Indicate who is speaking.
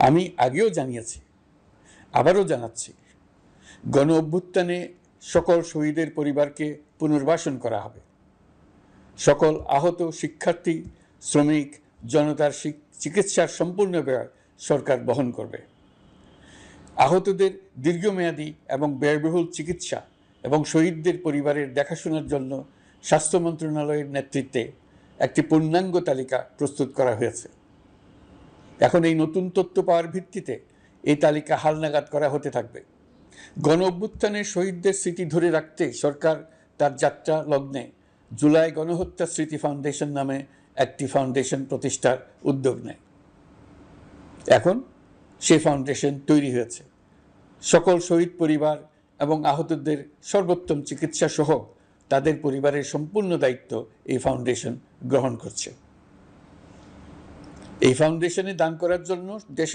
Speaker 1: আমি আগেও জানিয়েছি, আবারও জানাচ্ছি, গণ অভ্যুত্থানে সকল শহীদের পরিবারকে পুনর্বাসন করা হবে। সকল আহত শিক্ষার্থী, শ্রমিক, জনতার চিকিৎসার সম্পূর্ণ ব্যয় সরকার বহন করবে। আহতদের দীর্ঘমেয়াদী এবং ব্যয়বহুল চিকিৎসা এবং শহীদদের পরিবারের দেখাশোনার জন্য স্বাস্থ্য মন্ত্রণালয়ের নেতৃত্বে একটি পূর্ণাঙ্গ তালিকা প্রস্তুত করা হয়েছে। এখন এই নতুন তথ্য পাওয়ার ভিত্তিতে এই তালিকা হালনাগাদ করা হতে থাকবে। গণ অভ্যুত্থানের শহীদদের স্মৃতি ধরে রাখতে সরকার তার যাত্রা লগ্নে জুলাই গণহত্যা স্মৃতি ফাউন্ডেশন নামে একটি ফাউন্ডেশন প্রতিষ্ঠার উদ্যোগ নেয়। এখন সেই ফাউন্ডেশন তৈরি হয়েছে। সকল শহীদ পরিবার এবং আহতদের সর্বোত্তম চিকিৎসা সহ তাদের পরিবারের সম্পূর্ণ দায়িত্ব এই ফাউন্ডেশন গ্রহণ করছে। এই ফাউন্ডেশনে দান করার জন্য দেশের